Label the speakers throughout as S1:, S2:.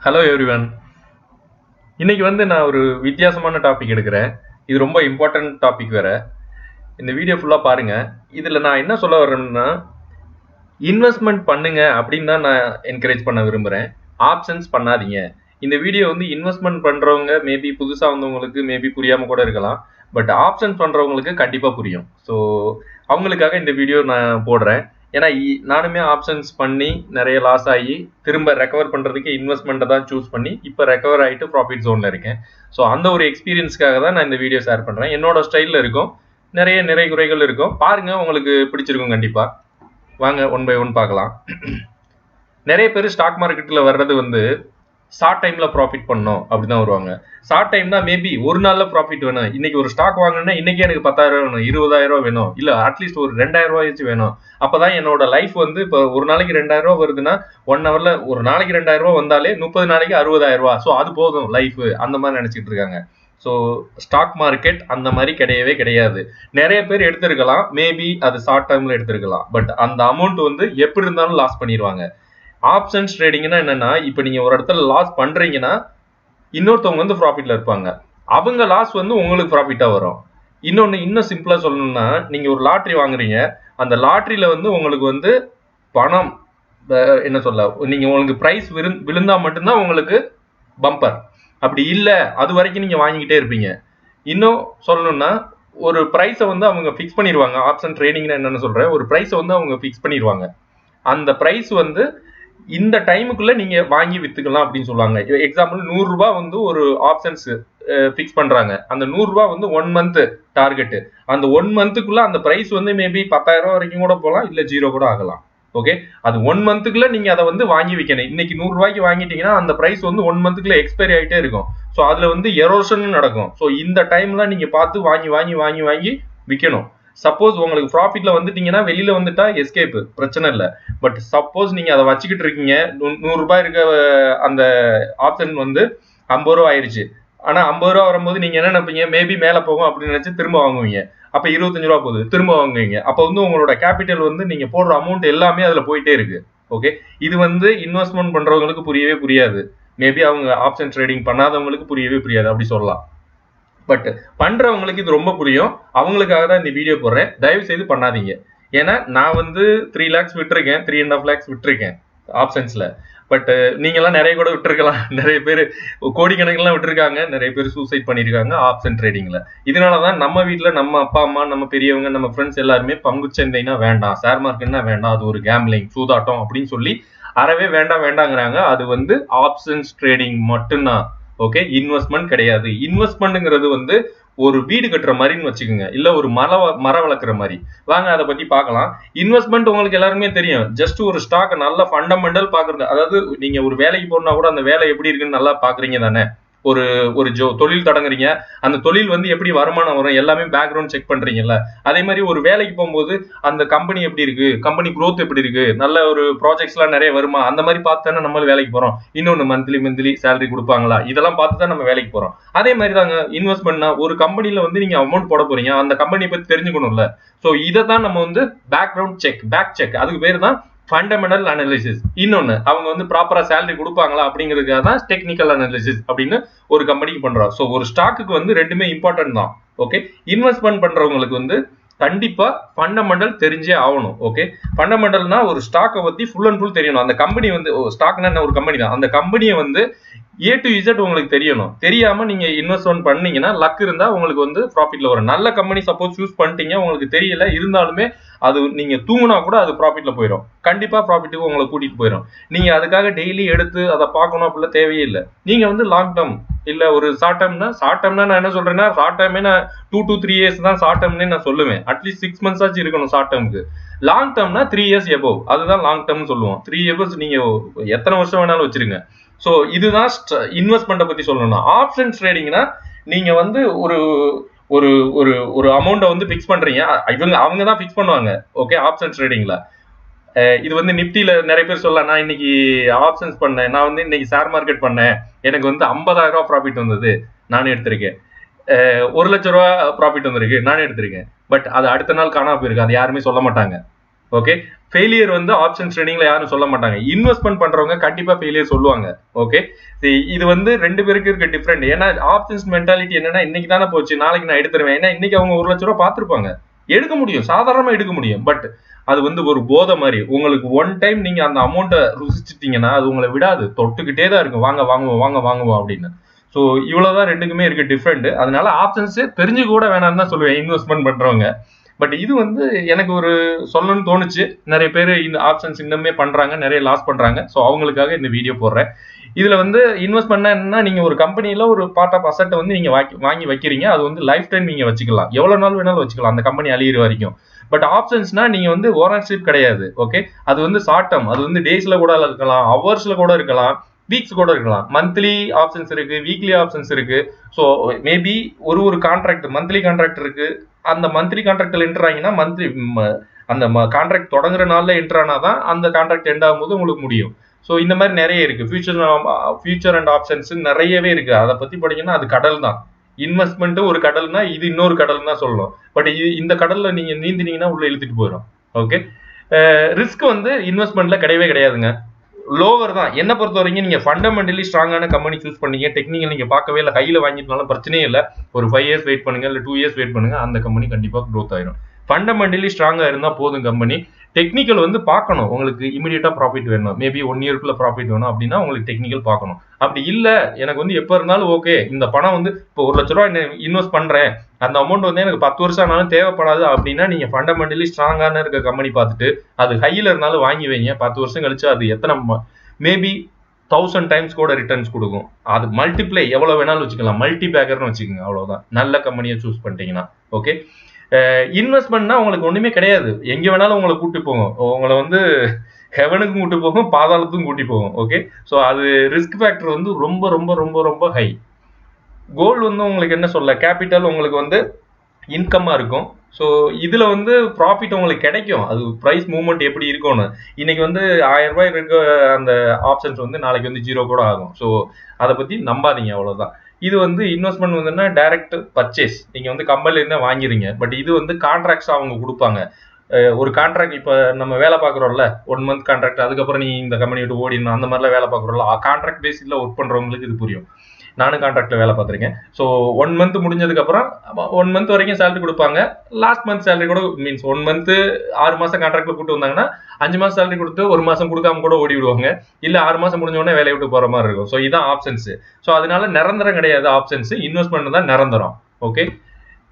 S1: Hello everyone. இன்னைக்கு நான் ஒரு வித்தியாசமான டாபிக் எடுக்கிறேன். இது ரொம்ப இம்பார்ட்டன்ட் டாபிக் வேற. இந்த வீடியோ ஃபுல்லாக பாருங்க. இதில் நான் என்ன சொல்ல வர்றேன்னா, இன்வெஸ்ட்மெண்ட் பண்ணுங்க அப்படின்னு தான் நான் என்கரேஜ் பண்ண விரும்புகிறேன். ஆப்ஷன்ஸ் பண்ணாதீங்க. இந்த வீடியோ இன்வெஸ்ட்மெண்ட் பண்ணுறவங்க மேபி புதுசாக வந்தவங்களுக்கு மேபி புரியாமல் கூட இருக்கலாம். பட் ஆப்ஷன்ஸ் பண்ணுறவங்களுக்கு கண்டிப்பாக புரியும். ஸோ அவங்களுக்காக இந்த வீடியோ நான் போடுறேன். ஏன்னா நானுமே ஆப்ஷன்ஸ் பண்ணி நிறைய லாஸ் ஆகி திரும்ப ரெக்கவர் பண்ணுறதுக்கு இன்வெஸ்ட்மெண்ட்டை தான் சூஸ் பண்ணி இப்போ ரெக்கவர் ஆகிட்டு ப்ராஃபிட் ஜோனில் இருக்கேன். ஸோ அந்த ஒரு எக்ஸ்பீரியன்ஸ்க்காக தான் நான் இந்த வீடியோ ஷேர் பண்ணுறேன். என்னோட ஸ்டைலில் இருக்கும், நிறைய நிறை குறைகள் இருக்கும். பாருங்கள், உங்களுக்கு பிடிச்சிருக்கும் கண்டிப்பாக. வாங்க ஒன் பை ஒன் பார்க்கலாம். நிறைய பேர் ஸ்டாக் மார்க்கெட்டில் வர்றது ஷார்ட் டைமில் ப்ராஃபிட் பண்ணணும் அப்படி தான் வருவாங்க. ஷார்ட் டைம்னா மேபி ஒரு நாளில் ப்ராஃபிட் வேணும். இன்னைக்கு ஒரு ஸ்டாக் வாங்கினா இன்னைக்கு எனக்கு 10,000 வேணும், 20,000 வேணும், இல்லை அட்லீஸ்ட் ஒரு 2,000 வேணும். அப்போ தான் என்னோட லைஃப் இப்போ ஒரு நாளைக்கு 2,000 வருதுன்னா 1 ஹவரில் ஒரு நாளைக்கு 2,000 வந்தாலே 30 நாளைக்கு 60,000. ஸோ அது போதும் லைஃப், அந்த மாதிரி நினச்சிட்டு இருக்காங்க. ஸோ ஸ்டாக் மார்க்கெட் அந்த மாதிரி கிடையவே கிடையாது. நிறைய பேர் எடுத்திருக்கலாம், மேபி அது ஷார்ட் டைமில் எடுத்திருக்கலாம். பட் அந்த அமௌண்ட் எப்படி இருந்தாலும் லாஸ் பண்ணிடுவாங்க. ஆப்ஷன்ஸ் ட்ரேடிங்னா என்னன்னா, இப்போ நீங்க ஒரு இடத்துல லாஸ் பண்றீங்கன்னா இன்னொருத்தவங்க ப்ராஃபிட்ல இருப்பாங்க. அவங்க லாஸ் உங்களுக்கு ப்ராஃபிட்டா வரும். இன்னும் சிம்பிளா சொல்லணும்னா, நீங்க ஒரு லாட்டரி வாங்குறீங்க. அந்த லாட்டரியில உங்களுக்கு பணம் என்ன சொல்ல, நீங்க உங்களுக்கு பிரைஸ் விழுந்தா மட்டும்தான் உங்களுக்கு பம்பர். அப்படி இல்ல அது வரைக்கும் நீங்க வாங்கிக்கிட்டே இருப்பீங்க. இன்னும் சொல்லணும்னா, ஒரு பிரைஸை அவங்க ஃபிக்ஸ் பண்ணிடுவாங்க. ஆப்ஷன் ட்ரேடிங்னா என்னன்னு சொல்றேன். ஒரு பிரைஸை அவங்க ஃபிக்ஸ் பண்ணிடுவாங்க. அந்த பிரைஸ் இந்த டைமுக்குள்ள நீங்க வாங்கி வித்துக்கலாம் அப்படின்னு சொல்லுவாங்க. எக்ஸாம்பிள் 100 ரூபாய் ஒரு ஆப்ஷன்ஸ் ஃபிக்ஸ் பண்றாங்க. அந்த 100 ரூபாய் 1 மந்த் டார்கெட். அந்த 1 மந்த்துக்குள்ள அந்த பிரைஸ் மேபி 10,000 வரைக்கும் கூட போகலாம், இல்ல 0 கூட ஆகலாம். ஓகே, அது 1 மந்த்துக்குள்ள நீங்க அதை வாங்கி வைக்கணும். இன்னைக்கு 100 ரூபாய்க்கு வாங்கிட்டீங்கன்னா அந்த பிரைஸ் 1 மந்த்துக்குள்ள எக்ஸ்பைரி ஆகிட்டே இருக்கும். ஸோ அதுல எரோஷன் நடக்கும். ஸோ இந்த டைம்ல நீங்க பார்த்து வாங்கி வாங்கி வாங்கி வாங்கி விற்கணும். சப்போஸ் உங்களுக்கு ப்ராஃபிட்ல வந்துட்டீங்கன்னா வெளியில வந்துட்டா எஸ்கேப், பிரச்சனை இல்லை. பட் சப்போஸ் நீங்க அதை வச்சுக்கிட்டு இருக்கீங்க, 100 ரூபாய் இருக்க அந்த ஆப்ஷன் 50 ரூபா ஆயிருச்சு. ஆனா 50 ரூபா வரும்போது நீங்க என்ன நினைப்பீங்க, மேபி மேல போகும் அப்படின்னு நினைச்சு திரும்ப வாங்குவீங்க. அப்ப 25 ரூபா போகுது, திரும்ப வாங்குவீங்க. அப்ப உங்களோட கேபிட்டல் நீங்க போடுற அமௌண்ட் எல்லாமே அதுல போயிட்டே இருக்கு. ஓகே, இது இன்வெஸ்ட்மெண்ட் பண்றவங்களுக்கு புரியவே புரியாது. மேபி அவங்க ஆப்ஷன் ட்ரேடிங் பண்ணாதவங்களுக்கு புரியவே புரியாது, அப்படி சொல்லலாம். பட் பண்றவங்களுக்கு இது ரொம்ப புரியும். அவங்களுக்காக தான் இந்த வீடியோ போடுறேன். தயவு செய்து பண்ணாதீங்க. ஏன்னா நான் 3 lakhs விட்டுருக்கேன், 3.5 lakhs விட்டுருக்கேன் ஆப்ஷன்ஸ்ல. பட் நீங்க எல்லாம் நிறைய கூட விட்டுருக்கலாம். நிறைய பேர் கோடிக்கணக்கெல்லாம் விட்டுருக்காங்க. நிறைய பேர் சூசைட் பண்ணிருக்காங்க ஆப்ஷன் ட்ரேடிங்ல. இதனாலதான் நம்ம வீட்டுல நம்ம அப்பா அம்மா, நம்ம பெரியவங்க, நம்ம ஃப்ரெண்ட்ஸ் எல்லாருமே பங்கு சந்தைனா வேண்டாம், ஷேர் மார்க்கெட்னா வேண்டாம், அது ஒரு கேம்லிங், சூதாட்டம் அப்படின்னு சொல்லி அறவே வேண்டாங்கிறாங்க. அது ஆப்ஷன்ஸ் ட்ரேடிங் மட்டும்தான். ஓகே, இன்வெஸ்ட்மெண்ட் கிடையாது. இன்வெஸ்ட்மெண்ட்ங்கிறது ஒரு வீடு கட்டுற மாதிரின்னு வச்சுக்கோங்க, இல்ல ஒரு மரம் வளர்க்குற மாதிரி. வாங்க அதை பத்தி பார்க்கலாம். இன்வெஸ்ட்மெண்ட் உங்களுக்கு எல்லாருமே தெரியும். ஜஸ்ட் ஒரு ஸ்டாக் நல்ல ஃபண்டமெண்டல் பாக்குறது. அதாவது நீங்க ஒரு வேலைக்கு போனா கூட அந்த வேலை எப்படி இருக்குன்னு நல்லா பாக்குறீங்க தானே. ஒரு ஒரு தொழில் தொடங்குறீங்க, அந்த தொழில் எப்படி வருமானம் வரும் எல்லாமே பேக்ரவுண்ட் செக் பண்றீங்கல்ல. அதே மாதிரி ஒரு வேலைக்கு போகும்போது அந்த கம்பெனி எப்படி இருக்கு, கம்பெனி growth எப்படி இருக்கு, நல்ல ஒரு ப்ராஜெக்ட்ஸ் எல்லாம் நிறைய வருமா, அந்த மாதிரி பார்த்து தானே நம்ம வேலைக்கு போறோம். இன்னொன்னு மந்த்லி சேலரி கொடுப்பாங்களா, இதெல்லாம் பார்த்து தான் நம்ம வேலைக்கு போறோம். அதே மாதிரி தாங்க இன்வெஸ்ட்மெண்ட்னா, ஒரு கம்பெனில நீங்க அமௌண்ட் போட போறீங்க, அந்த கம்பெனி பத்தி தெரிஞ்சுக்கணும்ல. சோ இதை தான் நம்ம பேக்ரவுண்ட் செக், பேக் செக், அதுக்கு பேர் தான் ஃபண்டமெண்டல் அனாலிசிஸ். இன்னொன்னு அவங்க ப்ராப்பரா சேலரி கொடுப்பாங்களா அப்படிங்கிறதுக்காக தான் டெக்னிக்கல் அனாலிசிஸ் அப்படின்னு ஒரு கம்பெனிக்கு பண்றோம். ஸோ ஒரு ஸ்டாக்குக்கு ரெண்டுமே இம்பார்ட்டன்ட் தான். ஓகே, இன்வெஸ்ட்மெண்ட் பண்றவங்களுக்கு கண்டிப்பா ஃபண்டமெண்டல் தெரிஞ்சே ஆகணும். ஓகே, ஃபண்டமெண்டல்னா ஒரு ஸ்டாக்கை பத்தி ஃபுல் அண்ட் ஃபுல் தெரியணும். அந்த கம்பெனி ஸ்டாக்னா என்ன, ஒரு கம்பெனி தான். அந்த கம்பெனியை A to Z உங்களுக்கு தெரியணும். தெரியாம நீங்க இன்வெஸ்ட்மெண்ட் பண்ணீங்கன்னா லக் இருந்தா உங்களுக்கு ப்ராஃபிட்ல வரும். நல்ல கம்பெனி சப்போஸ் சூஸ் பண்ணிட்டீங்க, உங்களுக்கு தெரியல, இருந்தாலுமே அது நீங்க தூங்கினா கூட அது ப்ராஃபிட்ல போயிடும். கண்டிப்பா ப்ராஃபிட்டுக்கு உங்களை கூட்டிட்டு போயிடும். நீங்க அதுக்காக டெய்லி எடுத்து அதை பார்க்கணும் அப்படிலாம் தேவையே இல்லை. நீங்க லாங் டேர்ம் இல்ல ஒரு ஷார்ட் டேர்ம்னா நான் என்ன சொல்றேன்னா, ஷார்ட் டேர்மே நான் 2 to 3 years தான் ஷார்ட் டேர்ம்னே நான் சொல்லுவேன். அட்லீஸ்ட் 6 months ஆச்சு இருக்கணும் ஷார்ட் டேர்முக்கு. லாங் டேர்ம்னா 3 years above, அதுதான் லாங் டேர்ம்னு சொல்லுவோம். 3 years நீங்க எத்தனை வருஷம் வேணாலும் வச்சிருங்க. ஸோ இதுதான் இன்வெஸ்ட்மெண்ட்டை பத்தி சொல்லணும்னா. ஆப்ஷன்ஸ் ட்ரேடிங்னா நீங்க ஒரு ஒரு ஒரு ஒரு அமௌண்ட்டை ஃபிக்ஸ் பண்றீங்க. அவங்க தான் ஃபிக்ஸ் பண்ணுவாங்க. ஓகே, ஆப்ஷன்ஸ் ட்ரேடிங்ல இது நிப்டில நிறைய பேர் சொல்லலாம், நான் இன்னைக்கு ஆப்ஷன்ஸ் பண்ணேன், நான் இன்னைக்கு ஷேர் மார்க்கெட் பண்ணேன், எனக்கு 50,000 ரூபாய் ப்ராஃபிட் வந்தது, நானே எடுத்திருக்கேன். 1 லட்சம் ரூபாய் ப்ராஃபிட் வந்திருக்கு, நானே எடுத்திருக்கேன். பட் அது அடுத்த நாள் காணாம போயிருக்கு. அது யாருமே சொல்ல மாட்டாங்க. ஓகே, ஃபெயிலியர் வந்து ஆப்ஷன்ஸ் ட்ரேடிங்ல யாரும் சொல்ல மாட்டாங்க. இன்வெஸ்ட்மெண்ட் பண்றவங்க கண்டிப்பா ஃபெயிலியர் சொல்லுவாங்க. ஓகே, இது வந்து ரெண்டு பேருக்கு இருக்க டிஃபரெண்ட். ஏன்னா ஆப்ஷன்ஸ் மென்டாலிட்டி என்னன்னா, இன்னைக்கு தானே போச்சு, நாளைக்கு நான் எடுத்துருவேன். ஏன்னா இன்னைக்கு அவங்க 1 லட்ச ரூபா பார்த்திருப்பாங்க, எடுக்க முடியும், சாதாரணமா எடுக்க முடியும். பட் அது வந்து ஒரு போதை மாதிரி. உங்களுக்கு ஒன் டைம் நீங்க அந்த அமௌண்ட்டை ருசிச்சிட்டீங்கன்னா அது உங்களை விடாது, தொட்டுக்கிட்டே தான் இருக்கும், வாங்க வாங்குவோம் வாங்க வாங்குவோம் அப்படின்னு. ஸோ இவ்வளவுதான் ரெண்டுக்குமே இருக்க டிஃப்ரெண்ட். அதனால ஆப்ஷன்ஸ் தெரிஞ்சு கூட வேணாம்னு தான் சொல்லுவேன் இன்வெஸ்ட்மெண்ட் பண்றவங்க. பட் இது வந்து எனக்கு ஒரு சொல்லணும்னு தோணுச்சு. நிறைய பேர் இந்த ஆப்ஷன்ஸ் இன்னுமே பண்றாங்க, நிறைய லாஸ் பண்றாங்க. ஸோ அவங்களுக்காக இந்த வீடியோ போடுறேன். இதுல வந்து இன்வெஸ்ட் பண்ணா என்னன்னா, நீங்க ஒரு கம்பெனில ஒரு பார்ட் ஆஃப் அசெட்டை வந்து நீங்க வாங்கி வைக்கிறீங்க. அது வந்து லைஃப் டைம் நீங்க வச்சுக்கலாம், எவ்வளவு நாள் வேணாலும் வச்சுக்கலாம், அந்த கம்பெனி அழியிற வரைக்கும். பட் ஆப்ஷன்ஸ்னா நீங்க வந்து ஓனர்ஷிப் கிடையாது. ஓகே, அது வந்து ஷார்ட் டேர்ம், அது வந்து டேஸ்ல கூட இருக்கலாம், ஹவர்ஸ்ல கூட இருக்கலாம், வீக்ஸ் கூட இருக்கலாம். மந்த்லி ஆப்ஷன்ஸ் இருக்கு, வீக்லி ஆப்ஷன்ஸ் இருக்கு. ஸோ மேபி ஒரு கான்ட்ராக்ட் மந்த்லி கான்ட்ராக்ட் இருக்கு. அந்த மந்த்லி கான்ட்ராக்ட்ல என்டர் ஆகினா மந்த்லி அந்த கான்ட்ராக்ட் தொடங்குற நாள்ல என்டர் ஆனாதான் அந்த கான்ட்ராக்ட் எண்ட் ஆகும்போது உங்களுக்கு முடியும். ஸோ இந்த மாதிரி நிறைய இருக்கு. ஃபியூச்சர் அண்ட் ஆப்ஷன்ஸ் நிறையவே இருக்கு. அதை பத்தி படிக்கணும்னா அது கடல் தான். இன்வெஸ்ட்மெண்ட் ஒரு கடல்னா இது இன்னொரு கடல் தான் சொல்லணும். பட் இந்த கடல்ல நீங்க நீந்தினீங்கன்னா உள்ள இழுத்துட்டு போயிடும். ஓகே, ரிஸ்க் வந்து இன்வெஸ்ட்மெண்ட்ல கிடையவே கிடையாதுங்க, லோவர் தான். என்ன பொறுத்த வரைக்கும் நீங்க ஃபண்டமெண்டலி ஸ்ட்ராங்கான கம்பெனி சூஸ் பண்ணீங்க, டெக்னிக்கல் நீங்க பார்க்கவே இல்லை, கையில வாங்கிட்டாலும் பிரச்சனையே இல்லை. ஒரு 5 இயர்ஸ் வெயிட் பண்ணுங்க, இல்லை 2 இயர்ஸ் வெயிட் பண்ணுங்க, அந்த கம்பெனி கண்டிப்பா க்ரோத் ஆயிரும். ஃபண்டமெண்டலி ஸ்ட்ராங்கா இருந்தா போதும் கம்பெனி. டெக்னிக்கல் வந்து பார்க்கணும். உங்களுக்கு இமீடியட்டா ப்ராஃபிட் வேணும், மேபி 1 இயர்க்குள்ள ப்ராஃபிட் வேணும் அப்படின்னா உங்களுக்கு டெக்னிக்கல் பார்க்கணும். அப்படி இல்ல, எனக்கு வந்து எப்ப இருந்தாலும் ஓகே, இந்த பணம் வந்து இப்போ 1 லட்ச ரூபாய் இன்வெஸ்ட் பண்றேன், அந்த அமௌண்ட் வந்து எனக்கு 10 வருஷம் ஆனாலும் தேவைப்படாது அப்படின்னா நீங்க ஃபண்டமெண்டலி ஸ்ட்ராங்கான இருக்க கம்பெனி பார்த்துட்டு அது ஹையில இருந்தாலும் வாங்கி வைங்க. 10 வருஷம் கழிச்சு அது எத்தனை மேபி 1000 டைம்ஸ் கூட ரிட்டர்ன்ஸ் கொடுக்கும். அது மல்டிப்ளை எவ்வளவு வேணாலும் வச்சுக்கலாம், மல்டி பேக்கர்னு வச்சுக்கோங்க, அவ்வளவுதான். நல்ல கம்பெனியை சூஸ் பண்ணிட்டீங்கன்னா. ஓகே, இன்வெஸ்ட்மெண்ட்னா உங்களுக்கு ஒண்ணுமே கிடையாது, எங்க வேணாலும் உங்களை கூட்டி போகும், உங்களை வந்து ஹெவனுக்கும் கூட்டி போகும், பாதாளத்துக்கும் கூட்டி போகும். ஓகே, ஸோ அது ரிஸ்க் ஃபேக்டர் வந்து ரொம்ப ரொம்ப ரொம்ப ரொம்ப ஹை. கோல்டு வந்து உங்களுக்கு என்ன சொல்ல, கேபிட்டல் உங்களுக்கு வந்து இன்கம்மா இருக்கும். ஸோ இதுல வந்து ப்ராஃபிட் உங்களுக்கு கிடைக்கும். அது ப்ரைஸ் மூவ்மெண்ட் எப்படி இருக்கும்னு, இன்னைக்கு வந்து 1000 ரூபாய் இருக்க அந்த ஆப்ஷன்ஸ் வந்து நாளைக்கு வந்து 0 கூட ஆகும். ஸோ அதை பத்தி நம்பாதீங்க, அவ்வளவுதான். இது வந்து இன்வெஸ்ட்மெண்ட் வந்துன்னா டைரக்ட் பர்ச்சேஸ், நீங்க வந்து கம்பெனில இருந்தா வாங்கிறீங்க. பட் இது வந்து கான்ட்ராக்ட்ஸ் அவங்க கொடுப்பாங்க. ஒரு கான்ட்ராக்ட், இப்போ நம்ம வேலை பார்க்குறோம்ல, 1 மந்த் கான்ட்ராக்ட், அதுக்கப்புறம் நீ இந்த கம்பெனி விட்டு ஓடிடணும், அந்த மாதிரிலாம் வேலை பார்க்குறோம்ல, கான்ட்ராக்ட் பேசிஸ்ல ஒர்க் பண்றவங்களுக்கு இது புரியும். நானும் கான்ட்ராக்ட்ல வேலை பார்த்துருக்கேன். ஸோ 1 மந்த் முடிஞ்சதுக்கு அப்புறம் 1 மந்த் வரைக்கும் சேலரி கொடுப்பாங்க. லாஸ்ட் மந்த் சேலரி கூட மீன்ஸ் 1 மந்த் 6 மாசம் கான்ட்ராக்ட்ல கூட்டு வந்தாங்கன்னா 5 மாசம் சேலரி கொடுத்து 1 மாசம் கொடுக்காம கூட ஓடி விடுவாங்க. இல்ல 6 மாசம் முடிஞ்ச உடனே வேலையை விட்டு போற மாதிரி இருக்கும். ஸோ இதான் ஆப்ஷன்ஸ். ஸோ அதனால நிரந்தரம் கிடையாது ஆப்ஷன்ஸ், இன்வெஸ்ட்மெண்ட் தான் நிரந்தரம். ஓகே,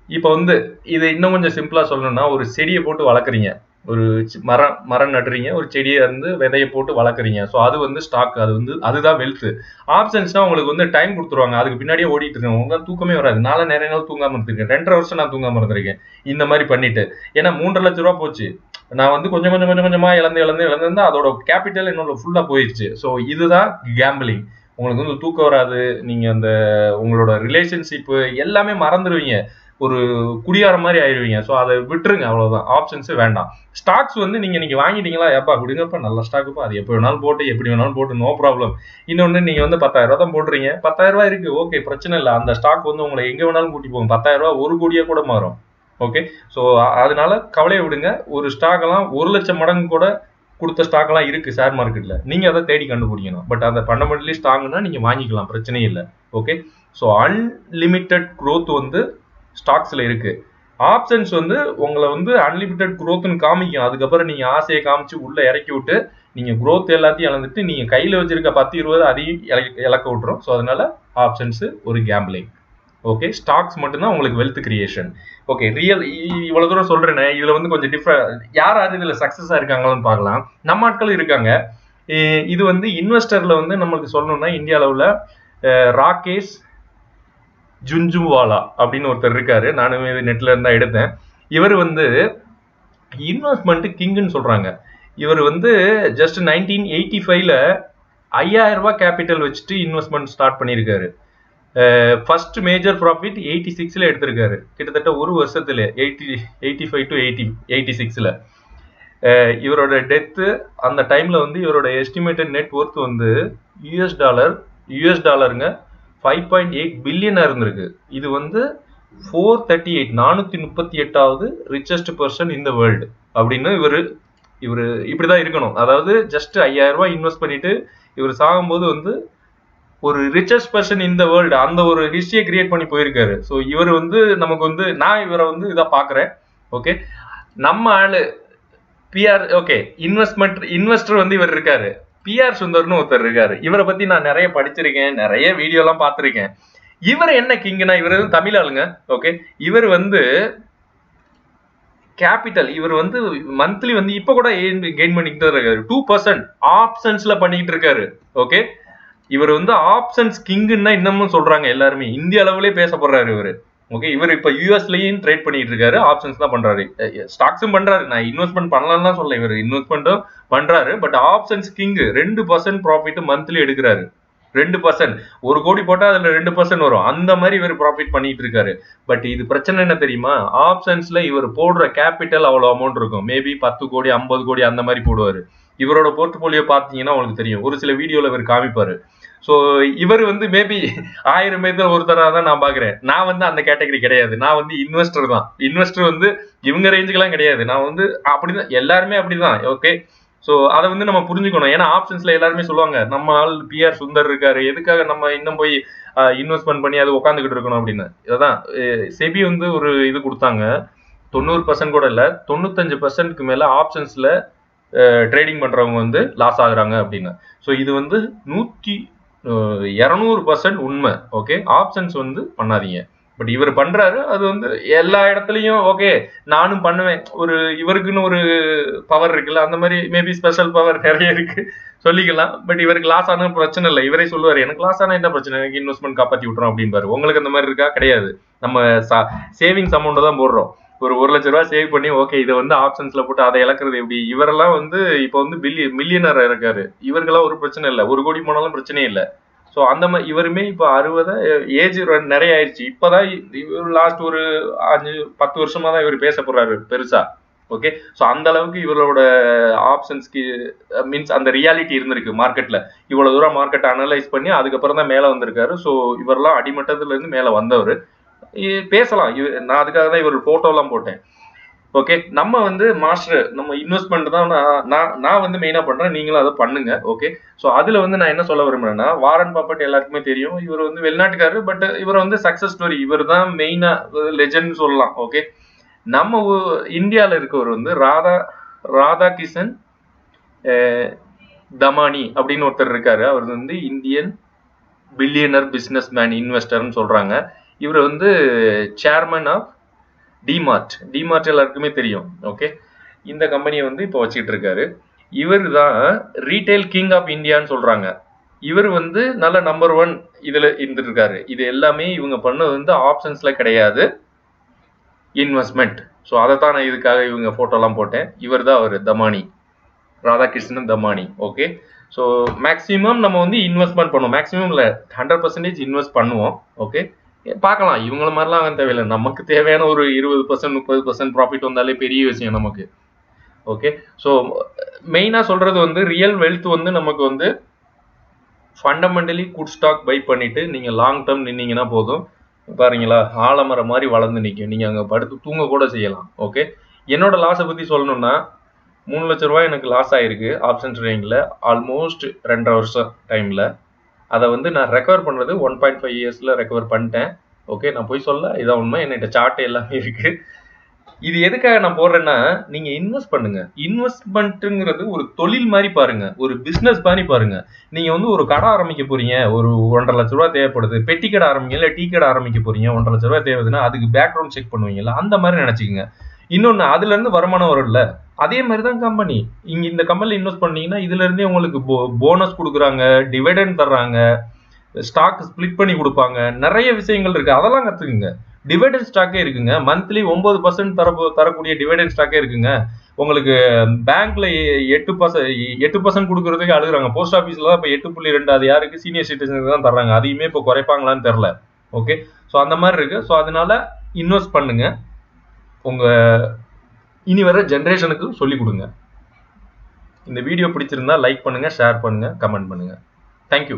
S1: இப்போ வந்து இது இன்னும் கொஞ்சம் சிம்பிளா சொல்லணும்னா, ஒரு செடியை போட்டு வளர்க்குறீங்க, ஒரு மரம் நடுறீங்க, ஒரு செடியை வந்து விதையை போட்டு வளர்க்குறீங்க. ஸோ அது வந்து ஸ்டாக், அது வந்து அதுதான் வெல்த். ஆப்ஷன்ஸ்னா உங்களுக்கு வந்து டைம் கொடுத்துருவாங்க, அதுக்கு பின்னாடியே ஓடிட்டு இருக்கேன், உங்களுக்கு தூக்கமே வராது. நானும் நிறைய நாள் தூங்காம இருந்திருக்கேன், 2.5 வருஷம் நான் தூங்காம இருந்திருக்கேன் இந்த மாதிரி பண்ணிட்டு. ஏன்னா 3.5 லட்ச ரூபா போச்சு, நான் வந்து கொஞ்சம் கொஞ்சம் கொஞ்சம் கொஞ்சமா இழந்து அதோட கேபிட்டல் என்னோட ஃபுல்லா போயிடுச்சு. ஸோ இதுதான் கேம்பிளிங். உங்களுக்கு வந்து தூக்கம் வராது, நீங்க அந்த உங்களோட ரிலேஷன்ஷிப் எல்லாமே மறந்துடுவீங்க, ஒரு குடியார மாதிரி ஆயிடுவீங்க. ஸோ அதை விட்டுருங்க, அவ்வளவுதான். ஆப்ஷன்ஸ் வேண்டாம். ஸ்டாக்ஸ் வந்து நீங்க வாங்கிட்டீங்களா, எப்பா கொடுங்கப்பா, நல்ல ஸ்டாக்குப்பா, அது எப்போ வேணாலும் போட்டு எப்படி வேணாலும் போட்டு, நோ ப்ராப்ளம். இன்னொன்னு, நீங்க வந்து 10,000 ரூபாய் தான் போடுறீங்க, 10,000 ரூபாய் இருக்கு, ஓகே, பிரச்சனை இல்லை. அந்த ஸ்டாக் வந்து உங்களை எங்க வேணாலும் கூட்டி போகும். 10,000 ரூபாய் 1 கோடியா கூட மாறும். ஓகே, ஸோ அதனால கவலையை விடுங்க. ஒரு ஸ்டாக் எல்லாம் 1 லட்சம் மடங்கு கூட கொடுத்த ஸ்டாக் எல்லாம் இருக்கு ஷேர் மார்க்கெட்ல, நீங்க அதை தேடி கண்டுபிடிக்கணும். பட் அந்த ஃபண்டமெண்டலி ஸ்ட்ராங்னா நீங்க வாங்கிக்கலாம், பிரச்சனையே இல்லை. ஓகே, ஸோ அன்லிமிட்டெட் growth வந்து ஸ்டாக்ஸ்ல இருக்கு. ஆப்ஷன்ஸ் வந்து உங்களை வந்து அன்லிமிட்டெட் growthன்னு காமிக்கும், அதுக்கப்புறம் நீங்க ஆசையை காமிச்சு உள்ள இறக்கி விட்டு நீங்க growth எல்லாத்தையும் இழந்துட்டு நீங்க கையில வச்சிருக்க 10-20 அதையும் இழக்க விட்டுரும். ஸோ அதனால ஆப்ஷன்ஸ் ஒரு கேம்பிளிங். ஓகே, ஸ்டாக்ஸ் மட்டும்தான் உங்களுக்கு வெல்த் கிரியேஷன். ஓகே, இவ்வளவு தூரம் சொல்றேனே, இதுல வந்து கொஞ்சம் டிஃபரெண்ட். யார் இதுல சக்சஸா இருக்காங்கன்னு பார்க்கலாம். நம்ம ஆட்கள் இருக்காங்க. இது வந்து இன்வெஸ்டர்ல வந்து நம்மளுக்கு சொல்லணும்னா, இந்தியா அளவுல ராகேஷ் ஜுன்ஜுவாலா அப்படின்னு ஒருத்தர் இருக்காரு, நானுமே நெட்ல இருந்தா எடுத்தேன். இவர் வந்து இன்வெஸ்ட்மெண்ட் கிங்னு சொல்றாங்க. இவர் வந்து ஜஸ்ட் 1985ல 5000 ரூபாய் கேபிட்டல் வச்சுட்டு இன்வெஸ்ட்மெண்ட் ஸ்டார்ட் பண்ணியிருக்காரு. ஃபர்ஸ்ட் மேஜர் ப்ராஃபிட் 86ல எடுத்திருக்காரு, கிட்டத்தட்ட ஒரு வருஷத்துல 85 to 86ல. இவரோட டெத்து அந்த டைம்ல வந்து இவரோட எஸ்டிமேட்டட் நெட் ஒர்த் வந்து யூஎஸ் டாலருங்க 5.8 பில்லியனா இருந்திருக்கு. இது வந்து 438 438வது richest person in the world அப்படின்னு இவர் இவர் இப்படிதான் இருக்கணும். அதாவது ஜஸ்ட் 5000 ரூபாய் இன்வெஸ்ட் பண்ணிட்டு இவர் சாகும்போது வந்து ஒரு richest person in the world அந்த ஒரு ஹிஸ்டரியை கிரியேட் பண்ணி போயிருக்காரு. ஸோ இவர் வந்து நமக்கு வந்து நான் இவரை வந்து இதை பாக்குறேன். ஓகே, நம்ம ஆளு பிஆர் ஓகே இன்வெஸ்டர் வந்து இவர் இருக்காரு. பிஆர் சுந்தர்னு ஒருத்தர் இருக்காரு. இவரை பத்தி நான் நிறைய படிச்சிருக்கேன், நிறைய வீடியோ எல்லாம் பார்த்திருக்கேன். இவர் என்ன கிங்னா, இவர் வந்து தமிழ் ஆளுங்க. ஓகே, இவர் வந்து கேபிட்டல், இவர் வந்து மந்த்லி வந்து இப்ப கூட கெயின் பண்ணிட்டு தான் இருக்காரு. 2% ஆப்ஷன்ஸ்ல பண்ணிட்டு இருக்காரு. ஓகே, இவர் வந்து ஆப்ஷன்ஸ் கிங்னா இன்னமும் சொல்றாங்க எல்லாருமே. இந்திய அளவுலயே பேசப்படுறாரு இவரு. ஓகே, இவர் இப்ப யூஎஸ்லயும் ட்ரேட் பண்ணிட்டு இருக்காரு, ஆப்ஷன்ஸ் தான் பண்றாரு, ஸ்டாக்ஸும் பண்றாரு. நான் இன்வெஸ்ட்மெண்ட் பண்ணலாம்னு தான் சொல்ல, இவர் இன்வெஸ்ட்மெண்ட்டும் பண்றாரு. But options king 2% profit monthly எடுக்கிறாரு. 2%, 1 கோடி போட்டா அதுல 2% வரும். அந்த மாதிரி இவர் ப்ராஃபிட் பண்ணிட்டு இருக்காரு. பட் இது பிரச்சனை என்ன தெரியுமா, ஆப்ஷன்ஸ்ல இவர் போடுற கேபிட்டல் அவ்வளவு அமௌண்ட் இருக்கும். மேபி 10 கோடி 50 கோடி அந்த மாதிரி போடுவாரு. இவரோட போர்ட்போலியோ பாத்தீங்கன்னா உங்களுக்கு தெரியும், ஒரு சில வீடியோல இவர் காமிப்பாரு. ஸோ இவர் வந்து மேபி 1000 பேர்ல ஒருத்தராக தான் நான் பாக்குறேன். நான் வந்து அந்த கேட்டகரி கிடையாது. நான் வந்து இன்வெஸ்டர் தான். இன்வெஸ்டர் வந்து இவங்க ரேஞ்சுக்கெல்லாம் கிடையாது. நான் வந்து அப்படிதான், எல்லாருமே அப்படிதான். ஓகே, ஸோ அதை வந்து நம்ம புரிஞ்சுக்கணும். ஏன்னா ஆப்ஷன்ஸ்ல எல்லாருமே சொல்லுவாங்க நம்ம ஆள் பிஆர் சுந்தர் இருக்காரு, எதுக்காக நம்ம இன்னும் போய் இன்வெஸ்ட்மெண்ட் பண்ணி அது உட்காந்துக்கிட்டு இருக்கணும் அப்படின்னு. இதான் செபி வந்து ஒரு இது கொடுத்தாங்க. 90% கூட இல்லை, 95%க்கு மேல ஆப்ஷன்ஸ்ல ட்ரேடிங் பண்றவங்க வந்து லாஸ் ஆகுறாங்க அப்படின்னு. ஸோ இது வந்து 200% உண்மை. ஓகே, ஆப்ஷன்ஸ் வந்து பண்ணாதீங்க. பட் இவர் பண்றாரு, அது வந்து எல்லா இடத்துலயும் ஓகே நானும் பண்ணுவேன். ஒரு இவருக்குன்னு ஒரு பவர் இருக்குல்ல, அந்த மாதிரி மேபி ஸ்பெஷல் பவர் நிறைய இருக்கு சொல்லிக்கலாம். பட் இவருக்கு லாஸ் ஆன பிரச்சனை இல்லை. இவரே சொல்லுவாரு, எனக்கு லாஸ் ஆனா என்ன பிரச்சனை, எனக்கு இன்வெஸ்ட்மெண்ட் காப்பாற்றி விட்டுறோம் அப்படின்பாரு. உங்களுக்கு அந்த மாதிரி இருக்கா? கிடையாது. நம்ம சேவிங்ஸ் அமௌண்ட் தான் போடுறோம். ஒரு 1 லட்ச ரூபாய் சேவ் பண்ணி ஓகே இதை வந்து ஆப்ஷன்ஸ்ல போட்டு அதை இழக்கிறது எப்படி? இவரெல்லாம் வந்து இப்போ வந்து மில்லியனர் இருக்காரு. இவருக்கெல்லாம் ஒரு பிரச்சனை இல்லை, 1 கோடி போனாலும் பிரச்சனையே இல்லை. ஸோ அந்த மாதிரி இவருமே இப்போ 60 ஏஜ் நிறைய ஆயிடுச்சு. இப்போதான் லாஸ்ட் ஒரு 5-10 வருஷமா தான் இவர் பேச போறாரு பெருசா. ஓகே, ஸோ அந்த அளவுக்கு இவரோட ஆப்ஷன்ஸ்க்கு மீன்ஸ் அந்த ரியாலிட்டி இருந்திருக்கு மார்க்கெட்ல. இவ்வளவு தூரம் மார்க்கெட்டை அனலைஸ் பண்ணி அதுக்கப்புறம் தான் மேலே வந்திருக்காரு. ஸோ இவரெல்லாம் அடிமட்டத்துல இருந்து மேலே வந்தவர். பேசலாம், நான் அதுக்காக தான் இவர் போட்டோலாம் போட்டேன். ஓகே, நம்ம வந்து மாஸ்டர், நம்ம இன்வெஸ்ட்மெண்ட் தான் நான் வந்து மெயினா பண்றேன், நீங்களும் அதை பண்ணுங்க. ஓகே, ஸோ அதுல வந்து நான் என்ன சொல்ல விரும்புறேன்னா, வாரன் பஃபெட் எல்லாருக்குமே தெரியும். இவர் வந்து வெளிநாட்டுக்காரரு. பட் இவர் வந்து சக்சஸ் ஸ்டோரி, இவர் தான் மெயினா லெஜெண்ட் சொல்லலாம். ஓகே, நம்ம இந்தியாவில் இருக்கவர் வந்து ராதாகிஷன் தமானி அப்படின்னு ஒருத்தர் இருக்காரு. அவர் வந்து இந்தியன் பில்லியனர் பிசினஸ் மேன் இன்வெஸ்டர்னு சொல்றாங்க. இவர் வந்து சேர்மன் ஆஃப் டிமார்ட் எல்லாருக்குமே தெரியும். ஓகே, இந்த கம்பெனியை வந்து இப்போ வச்சுக்கிட்டு இருக்காரு. இவர் தான் ரீட்டைல் கிங் ஆஃப் இந்தியான்னு சொல்றாங்க. இவர் வந்து நல்ல நம்பர் 1 இதுல இருந்துட்டு இருக்காரு. இது எல்லாமே இவங்க பண்ணது வந்து ஆப்ஷன்ஸ்ல கிடையாது, இன்வெஸ்ட்மெண்ட். ஸோ அதைத்தான் நான் இதுக்காக இவங்க போட்டோலாம் போட்டேன். இவர் தான் அவர் Damani, Radhakrishnan Damani. Okay, so maximum நம்ம வந்து இன்வெஸ்ட்மெண்ட் பண்ணுவோம். மேக்சிமம் இல்லை, 100% இன்வெஸ்ட் பண்ணுவோம். ஓகே, பார்க்கலாம். இவங்கள மாதிரிலாம் வாங்க தேவையில்லை. நமக்கு தேவையான ஒரு 20% 30% ப்ராஃபிட் வந்தாலே பெரிய விஷயம் நமக்கு. ஓகே, ஸோ மெயினா சொல்றது வந்து ரியல் வெல்த் வந்து நமக்கு வந்து ஃபண்டமெண்டலி குட் ஸ்டாக் பை பண்ணிட்டு நீங்க லாங் டேர்ம் நின்னீங்கன்னா போதும். பாருங்களா, ஆலமரம் மாதிரி வளர்ந்து நிற்கும். நீங்க அங்க படுத்து தூங்க கூட செய்யலாம். ஓகே, என்னோட லாஸை பத்தி சொல்லணும்னா 3 லட்ச ரூபாய் எனக்கு லாஸ் ஆயிருக்கு ஆப்ஷன் ட்ரேடிங்ல ஆல்மோஸ்ட் 2.5 வருஷம் டைம்ல. அதை வந்து நான் ரெக்கவர் பண்ணுறது 1.5 இயர்ஸ்ல ரெக்கவர் பண்ணிட்டேன். ஓகே, நான் போய் சொல்ல, இதான் உண்மை. என்கிட்ட சார்ட் எல்லாமே இருக்கு. இது எதுக்காக நான் போடுறேன்னா, நீங்க இன்வெஸ்ட் பண்ணுங்க. இன்வெஸ்ட்மெண்ட்ங்கிறது ஒரு தொழில் மாதிரி பாருங்க, ஒரு பிசினஸ் மாதிரி பாருங்க. நீங்க வந்து ஒரு கடை ஆரம்பிக்க போறீங்க, ஒரு 1.5 லட்ச ரூபாய் தேவைப்படுது. பெட்டி கடை ஆரம்பிக்க, இல்லை டீ கடை ஆரம்பிக்க போறீங்க, 1.5 லட்ச ரூபாய் தேவைதுன்னா அதுக்கு பேக்ரவுண்ட் செக் பண்ணுவீங்கல்ல, அந்த மாதிரி நினைச்சுக்கோங்க. இன்னொன்னு, அதுல இருந்து வருமானம் வரும்ல, அதே மாதிரிதான் கம்பெனி. இங்க இந்த கம்பெனில இன்வெஸ்ட் பண்ணீங்கன்னா இதுல இருந்தே உங்களுக்கு போனஸ் கொடுக்குறாங்க, டிவிடெண்ட் தர்றாங்க, ஸ்டாக் ஸ்பிளிட் பண்ணி கொடுப்பாங்க, நிறைய விஷயங்கள் இருக்கு. அதெல்லாம் கத்துக்குங்க. டிவிடெண்ட் ஸ்டாக்கே இருக்குங்க, மந்த்லி 9% தரக்கூடிய டிவிடெண்ட் ஸ்டாக்கே இருக்குங்க. உங்களுக்கு பேங்க்ல 8% கொடுக்கறதுக்கு அழுகுறாங்க. போஸ்ட் ஆஃபீஸ்ல தான் இப்போ 8.2, அது யாருக்கு, சீனியர் சிட்டிசனுக்கு தான் தர்றாங்க. அதையுமே இப்போ குறைப்பாங்களான்னு தெரியல. ஓகே, ஸோ அந்த மாதிரி இருக்கு. ஸோ அதனால இன்வெஸ்ட் பண்ணுங்க, உங்க இனி வர ஜென்ரேஷனுக்கு சொல்லி கொடுங்க. இந்த வீடியோ பிடிச்சிருந்தா லைக் பண்ணுங்க, ஷேர் பண்ணுங்க, கமெண்ட் பண்ணுங்க. தேங்க்யூ.